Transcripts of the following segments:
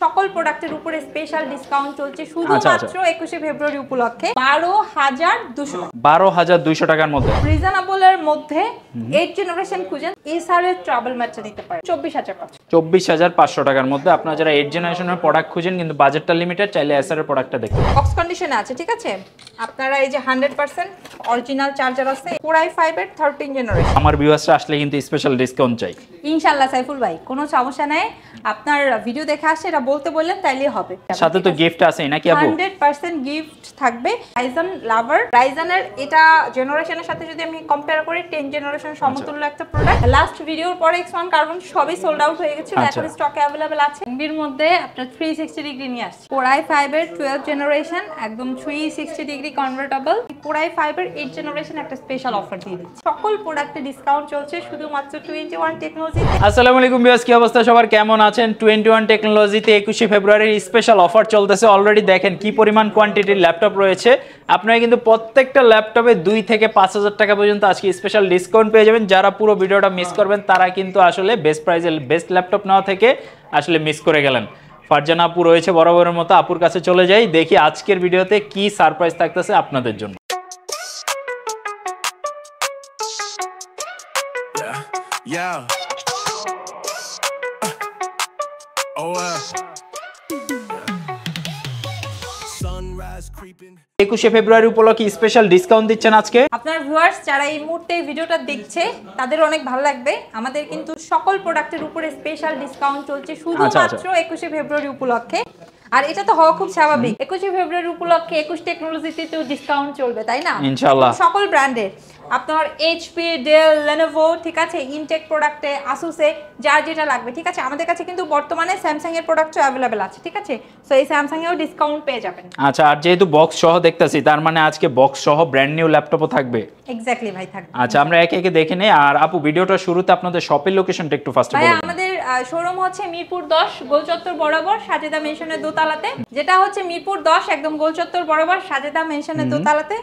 সকল প্রোডাক্টের উপরে স্পেশাল ডিসকাউন্ট চলছে শুধুমাত্র 21 ফেব্রুয়ারি উপলক্ষে 12,200 টাকার মধ্যে। রিজনেবলের মধ্যে 8 জেনারেশন খুঁজেন এসআরএর ট্রাভেল ম্যাটটা নিতে পারেন 24,500 টাকার মধ্যে। আপনারা যারা 8 জেনারেশনের প্রোডাক্ট খুঁজেন কিন্তু বাজেটটা লিমিটেড, চাইলে এসআর এর প্রোডাক্টটা দেখতে পারেন। বক্স কন্ডিশনে আছে, ঠিক আছে। আপনারা এই যে 100% অরিজিনাল চার্জার আছে Core i5 এর 13 জেনারেশন। আমার ভিউয়ার্সরা আসলে কিন্তু স্পেশাল ডিসকাউন্ট চাই ইনশাআল্লাহ সাইফুল ভাই, কোনো সমস্যা নাই। আপনার ভিডিও দেখে আসছে এটা বলতে বললেন তাইলেই হবে। সাথে তো গিফট আছে নাকি আপু? 100% গিফট থাকবে। রাইজন লাভার, রাইজনের এটা জেনারেশনের সাথে যদি আমি কম্পেয়ার করি 10 জেনারেশন সমতুল্য একটা প্রোডাক্ট। লাস্ট ভিডিওর পরে X1 কার্বন সবই সোল্ড আউট হয়ে গেছিল, এখন স্টকে अवेलेबल আছে। এর মধ্যে আপনার 360 ডিগ্রি নিয়ে আসছে Core i5 এর 12 জেনারেশন, একদম 360 ডিগ্রি কনভার্টেবল। Core i5 এর 8 জেনারেশন একটা স্পেশাল অফার দিয়ে দিচ্ছে। সকল প্রোডাক্টে ডিসকাউন্ট চলছে শুধুমাত্র 21 টেকনোলজি। আসসালামু আলাইকুম ভিউয়ার্স, কি অবস্থা সবার, কেমন আছেন? 21 টেকনোলজিতে 21 ফেব্রুয়ারির স্পেশাল অফার চলতেছে। অলরেডি দেখেন কি পরিমাণ কোয়ান্টিটির ল্যাপটপ রয়েছে। আপনারা কিন্তু প্রত্যেকটা ল্যাপটপে 2 থেকে 5,000 টাকা পর্যন্ত আজকে স্পেশাল ডিসকাউন্ট পেয়ে যাবেন। যারা পুরো ভিডিওটা মিস করবেন তারা কিন্তু আসলে বেস্ট প্রাইজে বেস্ট ল্যাপটপ নেওয়া থেকে আসলে মিস করে গেলেন। ফারজানা আপু রয়েছে বরাবরের মতো, আপুর কাছে চলে যাই, দেখি আজকের ভিডিওতে কি সারপ্রাইজ থাকতেছে আপনাদের জন্য। Yeah. 21 ফেব্রুয়ারি উপলক্ষে স্পেশাল ডিসকাউন্ট দিচ্ছেন আজকে। আপনার ভিউয়ার্স যারা এই মুহূর্তে ভিডিওটা দেখছে তাদের অনেক ভালো লাগবে। আমাদের কিন্তু সকল প্রোডাক্টের উপরে স্পেশাল ডিসকাউন্ট চলছে শুধুমাত্র 21 ফেব্রুয়ারি উপলক্ষে। আর এটা তো হওয়া খুব স্বাভাবিক, 21 ফেব্রুয়ারি উপলক্ষে 21 টেকনোলজিতে তো ডিসকাউন্ট চলবে, তাই না? ইনশাআল্লাহ সকল ব্র্যান্ডের আপনার এইচপি, ডেল, লেনোভো, ঠিক আছে, ইনটেক প্রোডাক্টে, আসুসে যার যেটা লাগবে, ঠিক আছে। আমাদের কাছে কিন্তু বর্তমানে স্যামসাং এর প্রোডাক্টও अवेलेबल আছে, ঠিক আছে। সো এই স্যামসাং এও ডিসকাউন্ট পেয়ে যাবেন। আচ্ছা, আর যেহেতু বক্স সহ দেখতেছি তার মানে আজকে বক্স সহ ব্র্যান্ড নিউ ল্যাপটপও থাকবে। এক্স্যাক্টলি ভাই, থাকবে। আচ্ছা, আমরা একে একে দেখে নেই। আর আপু ভিডিওটা শুরুতে আপনাদের শপের লোকেশনটা একটু ফার্স্টে বলুন। ভাই আমাদের শোরুম হচ্ছে মিরপুর 10 গোলচত্বর বরাবর সাজেদা মেনশনের দোতলাতে, যেটা হচ্ছে মিরপুর 10 একদম গোলচত্বর বরাবর সাজেদা মেনশনের দোতলাতে।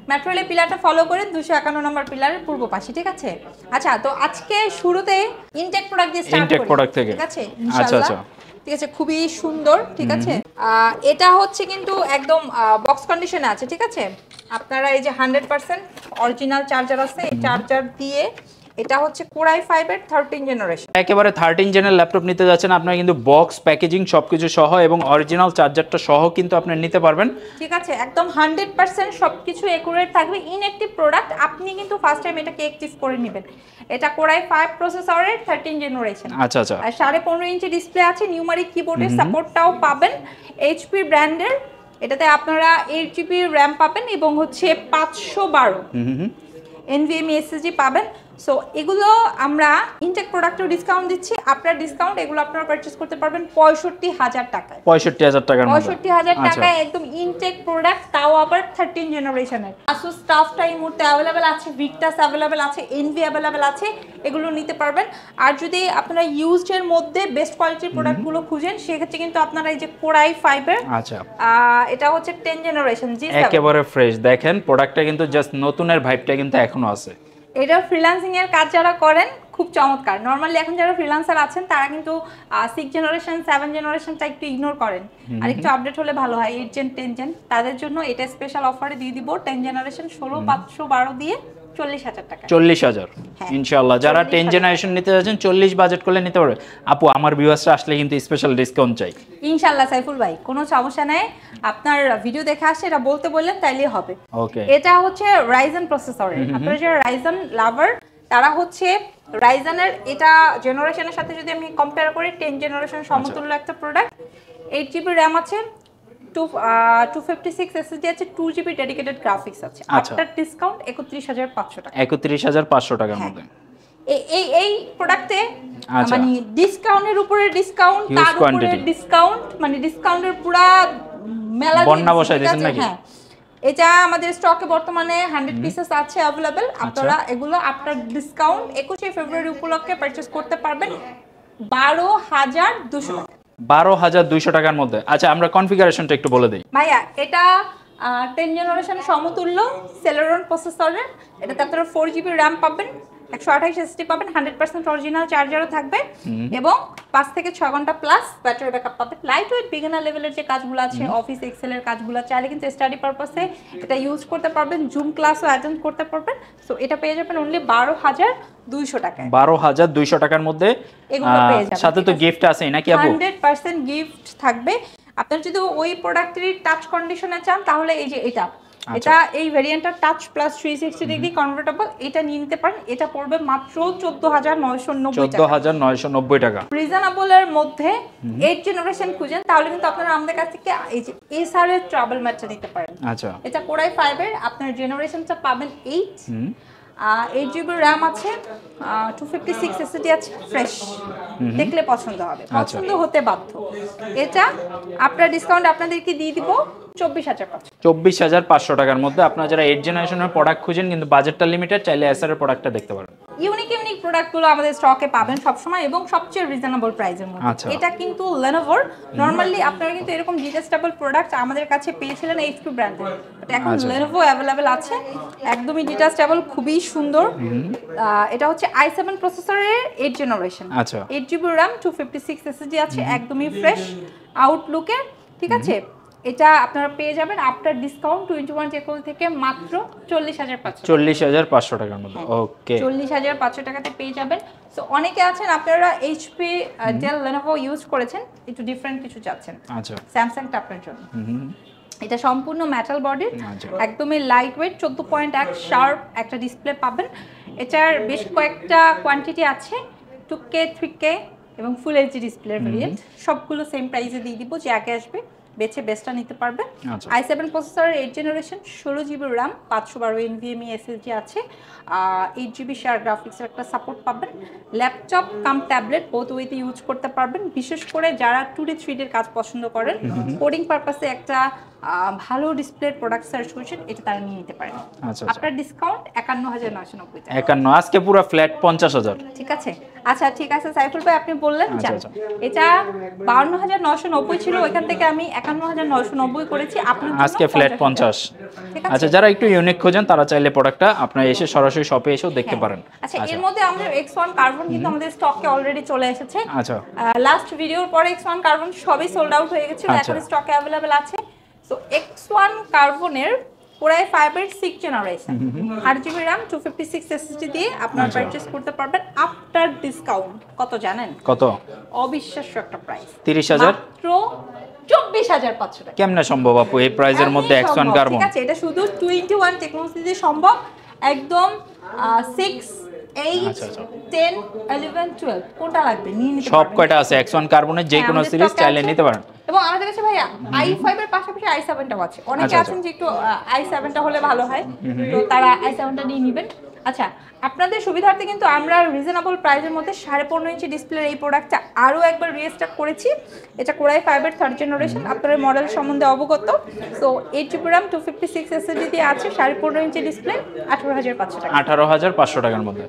মেট্রো রেল পিলারটা ফলো করে 251 নম্বর পিলারের পূর্ব পাশে, ঠিক আছে। আচ্ছা, তো আজকে শুরুতে ইনটেক প্রোডাক্ট দিয়ে স্টার্ট করি। ইনটেক প্রোডাক্ট থেকে, ঠিক আছে, আচ্ছা আচ্ছা, ঠিক আছে, খুবই সুন্দর, ঠিক আছে। এটা হচ্ছে কিন্তু একদম বক্স কন্ডিশনে আছে, ঠিক আছে। আপনারা এই যে 100% অরিজিনাল চার্জার আছে, এই চার্জার দিয়ে এটা হচ্ছে Core i5 এর 13 জেনারেশন। একেবারে 13 জেনের ল্যাপটপ নিতে যাচ্ছেন আপনারা কিন্তু বক্স প্যাকেজিং সবকিছু সহ এবং অরিজিনাল চার্জারটা সহ কিন্তু আপনি নিতে পারবেন, ঠিক আছে। একদম 100% সবকিছু একুরেট থাকবে। ইনঅ্যাক্টিভ প্রোডাক্ট, আপনি কিন্তু ফার্স্ট টাইম এটাকে অ্যাক্টিভ করে নেবেন। এটা Core i5 প্রসেসরের 13 জেনারেশন। আচ্ছা আচ্ছা, আর 15.5 ইঞ্চি ডিসপ্লে আছে, নিউমারিক কিবোর্ডের সাপোর্টটাও পাবেন। এইচপি ব্র্যান্ডের, এটাতে আপনারা 8GB RAM পাবেন এবং হচ্ছে 512 NVMe SSD পাবেন। সো এগুলো আমরা ইনটেক প্রোডাক্টেও ডিসকাউন্ট দিচ্ছি। আপনার ডিসকাউন্ট এগুলো আপনারা পারচেজ করতে পারবেন 65,000 টাকায়। 65,000 টাকার মধ্যে, 65,000 টাকায় একদম ইনটেক প্রোডাক্ট, তাও আবার 13 জেনারেশনের। Asus স্টাফটা এই মুহূর্তে अवेलेबल আছে, Victus अवेलेबल আছে, Envy अवेलेबल আছে, এগুলো নিতে পারবেন। আর যদি আপনারা ইউজড এর মধ্যে বেস্ট কোয়ালিটির প্রোডাক্টগুলো খুঁজেন সেক্ষেত্রে কিন্তু আপনারা এই যে Core i5 এর, আচ্ছা, এটা হচ্ছে 10 জেনারেশন G7, একেবারে ফ্রেশ। দেখেন প্রোডাক্টটা কিন্তু জাস্ট নতুনের ভাইবটা কিন্তু এখনো আছে। এটা ফ্রিল্যান্সিং এর কাজ যারা করেন খুব চমৎকার। নরমালি এখন যারা ফ্রিল্যান্সার আছেন তারা কিন্তু 6 জেনারেশন 7 জেনারেশনটা একটু ইগনোর করেন, আর একটু আপডেট হলে ভালো হয় 8 জেন 10 জেন। তাদের জন্য এটা স্পেশাল অফারে দিয়ে দিব 10 জেনারেশন 16,512 দিয়ে 40,000 টাকা। 40,000 ইনশাআল্লাহ। যারা 10 জেনারেশন নিতে যাচ্ছেন 40 বাজেট করলে নিতে পারবে। আপু আমার ভিউয়ার্সরা আসলে কিন্তু স্পেশাল ডিসকাউন্ট চাই ইনশাআল্লাহ সাইফুল ভাই, কোনো সমস্যা নাই। আপনার ভিডিও দেখে আসছে এটা বলতে বললেন তাইলেই হবে। ওকে, এটা হচ্ছে রাইজন প্রসেসরের। আপনারা যারা রাইজন লাভার তারা হচ্ছে রাইজনের এটা জেনারেশনের সাথে যদি আমি কম্পেয়ার করি 10 জেনারেশন সমতুল্য একটা প্রোডাক্ট। 8GB RAM আছে, 256 SSD আছে, 2GB ডেডিকেটেড গ্রাফিক্স আছে। আফটার ডিসকাউন্ট 31,500 টাকা। 31,500 টাকার মধ্যে এই প্রোডাক্টে মানে ডিসকাউন্টের উপরে ডিসকাউন্ট, তার উপরে ডিসকাউন্ট, মানে ডিসকাউন্টের পুরো মেলা বন্যা বসায় দিয়েছেন নাকি? হ্যাঁ, এটা আমাদের স্টকে বর্তমানে 100 পিসেস আছে अवेलेबल। আপনারা এগুলো আফটার ডিসকাউন্ট 21 ফেব্রুয়ারি উপলক্ষে পারচেজ করতে পারবেন 12,200 টাকা। 12,200 টাকার মধ্যে। আচ্ছা, আমরা কনফিগারেশনটা একটু বলে দেই ভাইয়া। এটা 10 জেনারেশন সমতুল্য সেলেরন প্রসেসরের। এটাতে আপনারা 4GB RAM পাবেন, 128 এসএসডি পাবেন, 100% অরিজিনাল চার্জারও থাকবে এবং 5 থেকে 6 ঘন্টা প্লাস ব্যাটারি ব্যাকআপ পাবেন। লাইট ওয়েট বিগিনার লেভেলের যে কাজগুলো আছে, অফিস এক্সেল এর কাজগুলো চাইলে কিন্তু স্টাডি পারপাসে এটা ইউজ করতে পারবেন, জুম ক্লাসও অ্যাটেন্ড করতে পারবেন। সো এটা পেয়ে যাবেন অনলি 12,200 টাকায়। 12,200 টাকার মধ্যে এগুলো পেয়ে যাবেন। সাথে তো গিফট আছে নাকি আপু? 100% গিফট থাকবে। আপনারা যদি ওই প্রোডাক্টেরই টাচ কন্ডিশনে চান তাহলে এই যে এটা এই ভেরিয়েন্টটা টাচ প্লাস 360 ডিগ্রি কনভার্টেবল, এটা নিয়ে নিতে পারেন। এটা পড়বে মাত্র 14,990 টাকা। 14,990 টাকা। রিজনেবলের মধ্যে 8 জেনারেশন খুঁজেন তাহলে কিন্তু আপনারা আমাদের কাছ থেকে এই যে এসআর এর ট্রাভেল ম্যাটটা নিতে পারেন। আচ্ছা, এটা কোরাই 5 এর আপনার জেনারেশনটা পাবেন 8 8GB র্যাম আছে, 256 এসএসডি আছে, ফ্রেশ দেখলে পছন্দ হবে, পছন্দ হতে বাধ্য। এটা আপনার ডিসকাউন্ট আপনাদেরকে দিয়ে দিব 24,500 টাকার মধ্যে। আপনারা যারা 8 জেনারেশনের প্রোডাক্ট খুঁজেন কিন্তু বাজেটটা লিমিটেড, চাইলে এসআর এর প্রোডাক্টটা দেখতে পারেন। ইউনিক প্রোডাক্টগুলো আমাদের স্টকে পাবেন সবসময় এবং সবচেয়ে রিজনেবল প্রাইসের মধ্যে। এটা কিন্তু Lenovo, নরমালি আপনারা কিন্তু এরকম ডিটাচেবল প্রোডাক্ট আমাদের কাছে পেয়েছিলেন HP ব্র্যান্ডের, বাট এখন Lenovo अवेलेबल আছে, একদমই ডিটাচেবল, খুবই সুন্দর। এটা হচ্ছে i7 প্রসেসরের 8 জেনারেশন, 8GB RAM, 256 SSD আছে, একদমই ফ্রেশ আউটলুকের, ঠিক আছে। এটা আপনারা পেয়ে যাবেন আফটার ডিসকাউন্ট 21 টেকল থেকে মাত্র 40,500 টাকার মধ্যে। ওকে, 40,500 টাকাতে পেয়ে যাবেন। সো অনেকে আছেন আপনারা HP ডেল Lenovo ইউজ করেছেন, একটু ডিফারেন্ট কিছু চাচ্ছেন, আচ্ছা, স্যামসাংটা আপনার জন্য। এটা সম্পূর্ণ মেটাল বডির, একদমই লাইট ওয়েট, 14.1 শার্প একটা ডিসপ্লে পাবেন। এটার বেশ কয়েকটা কোয়ান্টিটি আছে, 2K 3K এবং ফুল এইচডি ডিসপ্লে ভেরিয়েন্ট, সবগুলো সেম প্রাইসে দিয়ে দিব, যে আগে আসবে বেছে বেস্টটা নিতে পারবে। i7 প্রসেসরের 8 generation, 16GB RAM, 512 NVMe SSD আছে, 8GB শেয়ার গ্রাফিক্সের একটা সাপোর্ট পাবেন। ল্যাপটপ কাম ট্যাবলেট বোথ ওয়েতে ইউজ করতে পারবেন, বিশেষ করে যারা 2D 3D এর কাজ পছন্দ করেন, কোডিং পারপাসে একটা ভালো ডিসপ্লের প্রোডাক্ট সার্চ করছেন, এটা তারা নিয়ে নিতে পারেন। আপনার ডিসকাউন্ট 51,990 টাকা। 51 আজকে পুরো ফ্ল্যাট 50,000। ঠিক আছে, আচ্ছা ঠিক আছে সাইফুল ভাই, আপনি বললেন এটা 52,990 ছিল, ওইখান থেকে আমি 51,990 করেছি আপনার জন্য, আজকে ফ্ল্যাট 50। আচ্ছা, যারা একটু ইউনিক খোঁজেন তারা চাইলে প্রোডাক্টটা আপনারা এসে সরাসরি শপে এসেও দেখতে পারেন। আচ্ছা, এর মধ্যে আমাদের X1 কার্বন কিন্তু আমাদের স্টকে অলরেডি চলে এসেছে। আচ্ছা, লাস্ট ভিডিওর পরে X1 কার্বন সবই সোল্ড আউট হয়ে গেছিল, এখন স্টকে अवेलेबल আছে। সো X1 কার্বনের কোরাই 5 এর 6 জেনারেশন, 8GB RAM, 256 SSD দিয়ে আপনারা পারচেজ করতে পারবেন আফটার ডিসকাউন্ট। কত জানেন? কত? অবিশ্বাস্য একটা প্রাইস, 30,000, মাত্র 24,500 টাকা। কেমনে সম্ভব আপু এই প্রাইসের মধ্যে X1 কার্বন? ঠিক আছে, এটা শুধু 21 টেকনোলজিতে সম্ভব, একদম 6 8 10 11 12 কোনটা লাগবে নিয়ে নিতে পারবেন। সব কয়টা আছে X1 কার্বনের যে কোনো সিরিজ চাইলে নিতে পারেন। এবং আমাদের কাছে ভাইয়া i5 এর পাশাপাশি i7টাও আছে, অনেকে আছেন যে একটু i7টা হলে ভালো হয়, তো তারা i7টা নিয়ে নেবেন। আচ্ছা, আপনাদের সুবিধার্থে কিন্তু আমরা রিজনেবল প্রাইসের মধ্যে 15.5 ইঞ্চি ডিসপ্লের এই প্রোডাক্টটা আরও একবার রিস্টক করেছি। এটা কোরাই 5 এর 3rd জেনারেশন, আপনাদের মডেল সম্বন্ধে অবগত। সো 8GB RAM, 256 SSD দিয়ে আছে, 15.5 ইঞ্চি ডিসপ্লে, 18,500 টাকা। 18,500 টাকার মধ্যে।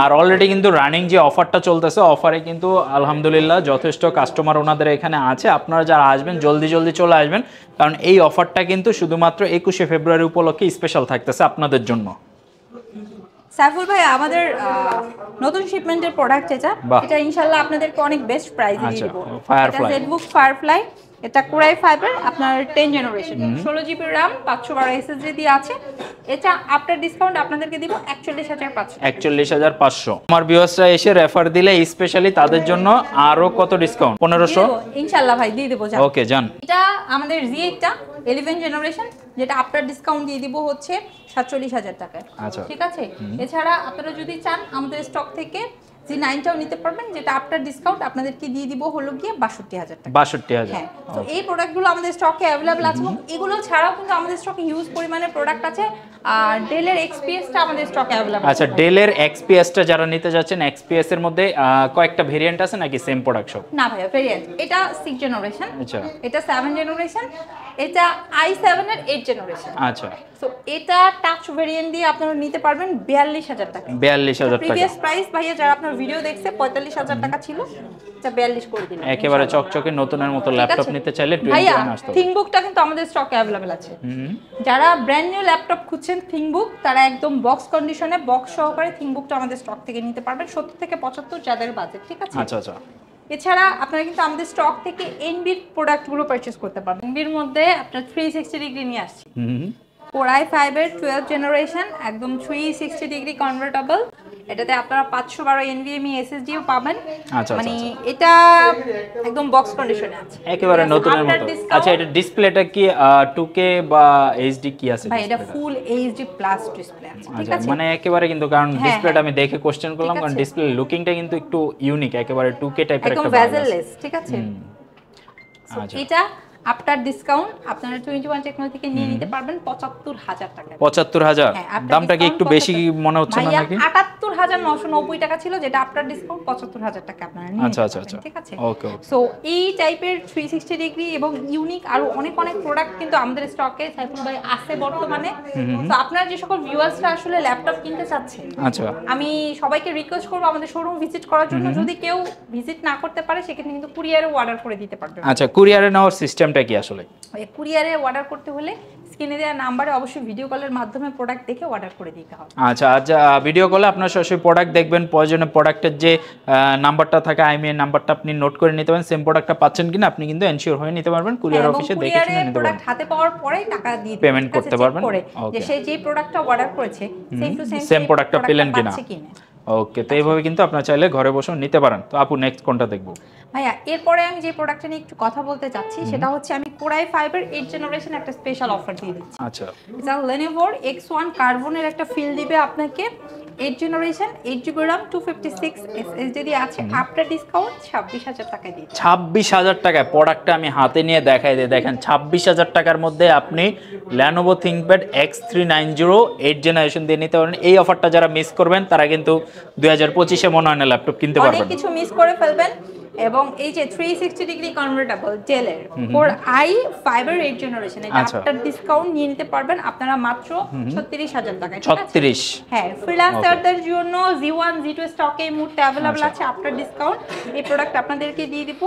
আর অলরেডি কিন্তু রানিং যে অফারটা চলতেছে, অফারে কিন্তু আলহামদুলিল্লাহ যথেষ্ট কাস্টমার ওনাদের এখানে আছে। আপনারা যারা আসবেন জলদি চলে আসবেন, কারণ এই অফারটা কিন্তু শুধুমাত্র 21শে ফেব্রুয়ারি উপলক্ষে স্পেশাল থাকতেছে আপনাদের জন্য। সাইফুল ভাই, আমাদের নতুন শিপমেন্টের প্রোডাক্ট এটা ইনশাআল্লাহ আপনাদেরকে অনেক বেস্ট প্রাইসে দিয়ে দেব। এটা ZBook Firefly, এটা কোরাই 5 এর আপনার 10 জেনারেশন, 16GB RAM, 512 SSD দিয়ে আছে। এটা আফটার ডিসকাউন্ট আপনাদেরকে দিব 41,500। 41,500। আমার ভিউয়ার্সরা এসে রেফার দিলে স্পেশালি তাদের জন্য আরো কত ডিসকাউন্ট? 1500 ইনশাআল্লাহ ভাই দিয়ে দেব। ওকে, জান। এটা আমাদের Z8টা 11 জেনারেশন, যেটা আফটার ডিসকাউন্ট দিয়ে দিব হচ্ছে 47,000 টাকায়। ঠিক আছে, এছাড়া আপনারা যদি চান আমাদের স্টক থেকে Z9টাও নিতে পারবেন, যেটা আফটার ডিসকাউন্ট আপনাদেরকে দিয়ে দিব হলো গিয়ে 62,000 টাকা। 62,000। হ্যাঁ, তো এই প্রোডাক্টগুলো আমাদের স্টকে अवेलेबल আছে এবং এগুলো ছাড়াও কিন্তু আমাদের স্টকে হিউজ পরিমাণে প্রোডাক্ট আছে। আর ডেলের XPSটা আমাদের স্টকে अवेलेबल আছে। আচ্ছা, ডেলের XPSটা যারা নিতে যাচ্ছেন, XPS এর মধ্যে কয়েকটা ভেরিয়েন্ট আছে নাকি সেম প্রোডাক্ট সব? না ভাইয়া, ভেরিয়েন্ট। এটা 6 জেনারেশন, আচ্ছা, এটা 7 জেনারেশন, এটা i7 এর 8 জেনারেশন। আচ্ছা, সো এটা টাচ ভেরিয়েন্ট দিয়ে আপনারা নিতে পারবেন 42000 টাকা। 42000 টাকা প্রিভিয়াস প্রাইস ভাইয়া যারা আপনার ভিডিও দেখছে 45000 টাকা ছিল, এটা 42 করে দিলাম। একেবারে চকচকে নতুনের মতো ল্যাপটপ নিতে চাইলে 21 আসতে হবে। থিংকবুকটা কিন্তু আমাদের স্টকে अवेलेबल আছে। যারা ব্র্যান্ড নিউ ল্যাপটপ খুঁজছেন থিংকবুক, তারা একদম বক্স কন্ডিশনে বক্স সহকারে থিংকবুকটা আমাদের স্টক থেকে নিতে পারবেন 70 থেকে 75 যাদের বাজেট, ঠিক আছে? আচ্ছা আচ্ছা। এছাড়া আপনারা কিন্তু আমাদের স্টক থেকে এনবির প্রোডাক্টগুলো পারচেজ করতে পারবেন। এনবির মধ্যে আপনার 360 ডিগ্রি নিয়ে আসছে। Core i5 এর 12 জেনারেশন, একদম 360 ডিগ্রি কনভার্টেবল। এটাতে আপনারা 512 NVMe SSD ও পাবেন। আচ্ছা, মানে এটা একদম বক্স কন্ডিশনে আছে, একেবারে নতুনের মতো। আচ্ছা, এটা ডিসপ্লেটা কি 2K বা HD কি আছে? ভাই এটা ফুল HD প্লাস ডিসপ্লে আছে, ঠিক আচ্ছা, আছে? মানে একেবারে কিন্তু কারণ ডিসপ্লেটা আমি দেখে কোশ্চেন করলাম, কারণ আছে। ডিসপ্লে লুকিংটা কিন্তু একটু ইউনিক, একেবারে 2K টাইপের একদম একটা ভাব আছে। ভেজেললেস, ঠিক আছে? So, আচ্ছা। এটা আফটার ডিসকাউন্ট আপনারা 21 টেকনোলজি থেকে নিয়ে নিতে পারবেন 75000 টাকা। 75000 দামটা কি একটু বেশি মনে হচ্ছে না নাকি? 78990 টাকা ছিল, যেটা আফটার ডিসকাউন্ট 75000 টাকা আপনারা নিয়ে আচ্ছা নিতে আচ্ছা পারবেন, আচ্ছা, ঠিক আছে? ওকে ওকে। সো এই টাইপের 360 ডিগ্রি এবং ইউনিক আরো অনেক অনেক প্রোডাক্ট কিন্তু আমাদের স্টকে সাইফুল ভাই আছে বর্তমানে। সো আপনারা যে সকল ভিউয়ার্সরা আসলে ল্যাপটপ কিনতে চাচ্ছেন, আচ্ছা, আমি সবাইকে রিকোয়েস্ট করব আমাদের শোরুম ভিজিট করার জন্য। যদি কেউ ভিজিট না করতে পারে সেক্ষেত্রে কিন্তু কুরিয়ারে অর্ডার করে দিতে পারবে। আচ্ছা, কুরিয়ারে নেওয়ার সিস্টেমটা কি আসলে? কুরিয়ারে অর্ডার করতে হলে স্ক্রিনে দেওয়া নাম্বারে অবশ্যই ভিডিও কলের মাধ্যমে প্রোডাক্ট দেখে অর্ডার করে দিতে হবে। আচ্ছা আচ্ছা, ভিডিও কলে আপনার সরাসরি প্রোডাক্ট দেখবেন, প্রয়োজনে প্রোডাক্টের যে নাম্বারটা থাকে আইএমআই নাম্বারটা আপনি নোট করে নিতে পারেন, সেম প্রোডাক্টটা পাচ্ছেন কিনা আপনি কিন্তু এনশিওর হয়ে নিতে পারবেন, কুরিয়ার অফিসে দেখে শুনে নিতে পারবেন, প্রোডাক্ট হাতে পাওয়ার পরেই টাকা দিয়ে পেমেন্ট করতে পারবেন। যে সে যে প্রোডাক্টটা অর্ডার করেছে সেম টু সেম প্রোডাক্টটা পেলেন কিনা। ওকে, তো এইভাবে কিন্তু আপনারা চাইলে ঘরে বসেও নিতে পারেন। তো আপু নেক্সট কোনটা দেখবো? ভাইয়া এরপরে আমি যে প্রোডাক্টটা নিয়ে একটু কথা বলতে চাচ্ছি সেটা হচ্ছে আমি Core i5 এর 8 জেনারেশন একটা স্পেশাল অফার দিয়ে দিচ্ছি। আচ্ছা, এটা Lenovo X1 কার্বনের একটা ফিল দিবে আপনাকে। 8 জেনারেশন 8GB RAM 256 SSD দিয়ে আছে, আফটার ডিসকাউন্ট 26000 টাকায় দিচ্ছি। 26000 টাকায় প্রোডাক্টটা আমি হাতে নিয়ে দেখাই দিই। দেখেন 26000 টাকার মধ্যে আপনি Lenovo ThinkPad X390 8 জেনারেশন দিয়ে নিতে পারেন। এই অফারটা যারা মিস করবেন তারা কিন্তু 2025 এ মনে হয় না ল্যাপটপ কিনতে পারবেন। অনেক কিছু মিস করে ফেলবেন। এবং এই যে 360 ডিগ্রি কনভার্টেবল ডেলের Core i5 এর 8 জেনারেশন, এটা আফটার ডিসকাউন্ট নিয়ে নিতে পারবেন আপনারা মাত্র 36000 টাকায়, ঠিক আছে? 36। হ্যাঁ, ফ্রিল্যান্সারদের জন্য Z1 Z2 স্টকে এই মুহূর্তে अवेलेबल আছে আফটার ডিসকাউন্ট। এই প্রোডাক্ট আপনাদেরকে দিয়ে দিব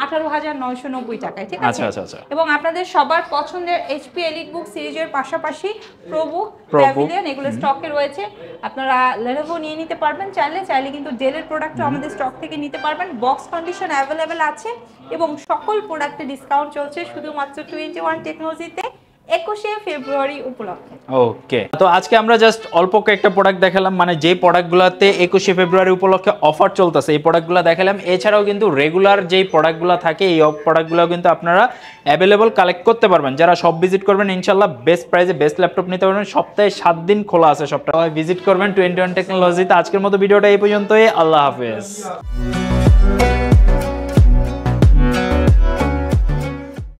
18990 টাকায়, ঠিক আছে? আচ্ছা আচ্ছা আচ্ছা। এবং আপনাদের সবার পছন্দের HP EliteBook সিরিজের পাশাপাশি ProBook, Pavilion এগুলো স্টকে রয়েছে। আপনারা Lenovo নিয়ে নিতে পারবেন চাইলে কিন্তু ডেলের প্রোডাক্টও আমাদের স্টক থেকে নিতে পারবেন। বক্স কন্ডিশন अवेलेबल আছে এবং সকল প্রোডাক্টে ডিসকাউন্ট চলছে শুধুমাত্র 21 টেকনোলজিতে 21শে ফেব্রুয়ারি উপলক্ষে। ওকে, তো আজকে আমরা জাস্ট অল্প কয়েকটা প্রোডাক্ট দেখালাম, মানে যে প্রোডাক্টগুলোতে 21শে ফেব্রুয়ারি উপলক্ষে অফার চলতেছে এই প্রোডাক্টগুলো দেখালাম। এছাড়াও কিন্তু রেগুলার যেই প্রোডাক্টগুলো থাকে এই প্রোডাক্টগুলো কিন্তু আপনারা অ্যাভেলেবল কালেক্ট করতে পারবেন। যারা সব ভিজিট করবেন ইনশাল্লাহ বেস্ট প্রাইসে বেস্ট ল্যাপটপ নিতে পারবেন। সপ্তাহে 7 দিন খোলা আছে সবটা, ভিজিট করবেন 21 টেকনোলজিতে। আজকের মতো ভিডিওটা এই পর্যন্তই, আল্লাহ হাফেজ।